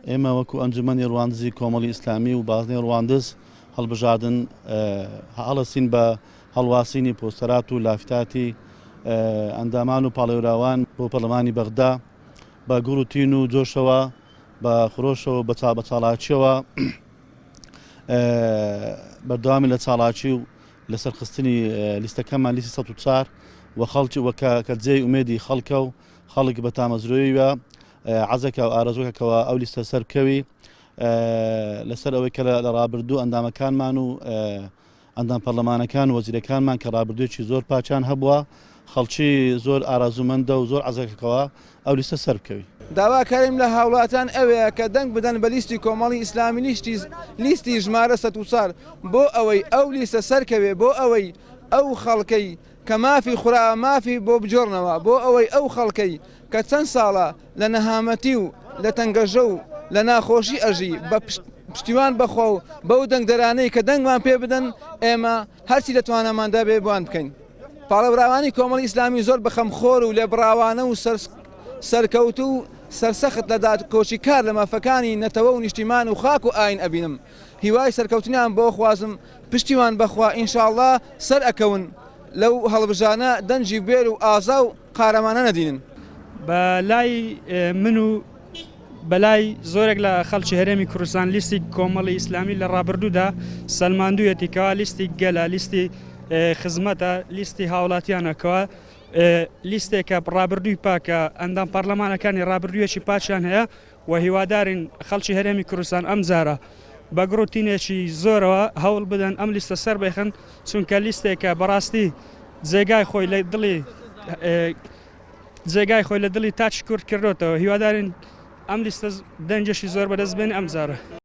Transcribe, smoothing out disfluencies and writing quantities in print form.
ئێمە وەکو ئەنجومەنی ڕەواندزی کۆمەڵی ئیسلامی و بازنەی ڕەواندز هەڵبژاردن هەڵەسین بە هەڵواسینی پۆستەرات و لافتاتی ئەندامان و پاڵێوراوان بۆ پەرلەمانی بەغدا بە گوڕ و تین و جۆشەوە بە خۆشەوە بە چاڵاکیەوە بەردەوامی لە چاڵاکی و لەسەر خستنی لیستەکەمان لیستی ١04 و خەڵکی وەکە جێی ئومێدی خەڵکە و خەڵک بە تامەزرۆییوە عەزەکە و ئارەزووکەکەوە ئەو لیستە سەر بکەوی لەسەر ئەوەی کە لە ڕابردوو ئەندامەکانمان و ئەندام پەرلەمانەکان وەزیرەکانمان کە ڕابردوویەکی زۆر پاچان هەبووە خەڵکی زۆر ئارازومەندە و زۆر عەزەکەکەوە ئەو لیستە سەر بکەوی. داواکاریم لە هاوڵاتان ئەوەیە کە دەنگ بدەن بە لیستی کۆمەڵی ئیسلامی لیستی ژمارە ١04 بۆ ئەوەی ئەو لیستە سەرکەوێ بۆ ئەوەی ئەو خەڵکەی کە مافی خورا مافی بۆ بجۆڕنەوە بۆ ئەوەی ئەو خەڵکەی کە چەند ساڵە لە نەهامەتی و لە تەنگەژە و لە ناخۆشی ئەژی بە پشتیوان بەخۆ و بەو دەنگدەرانەی کە دەنگمان پێ بدەن ئێمە هەرچی دەتوانەماندا بێ بۆیان بکەین. پاڵەوراوانی کۆمەڵی ئیسلامی زۆر بەخەمخۆر و لێبڕاوانە و سەرکەوت و سەرسەخت لە دادکۆچی کار لە مافەکانی نەتەوە و نیشتیمان و خاک و ئاین ئەبینم. هیوای سەرکەوتنیان بۆ خوازم پشتیوان بەخوا ئینشاءڵڵا سەر ئەکەون لەو هەڵبژانە دەنجی بێر و ئازا و قارەمانە نەدینن. بە لای من و بەلای زۆرێک لە خەڵکی هەرێمی کوردستان لیستی کۆمەڵی ئیسلامی لە ڕابردوودا سەلماندوویەتیکەوە لیستی گەلە لیستی خزمەتە لیستی هاوڵاتیانەکەوە لیستێکە ڕابردووی پاکە ئەندام پەرلەمانەکانی ڕابردوویەکی پاچیان هەیە و هیوادارین خەڵکی هەرێمی کوردستان ئەم جارە بە گڕوتینێکی زۆرەوە هەوڵ بدەن ئەم لیستە سەر بێخن چونکە لیستێکە بەڕاستی جێگای خۆی لە دڵی تاچ کورد کردوتەوە هیوادارین ئەم لیستە دەنجێکی زۆر بەدەست بێنێ ئەم جارە.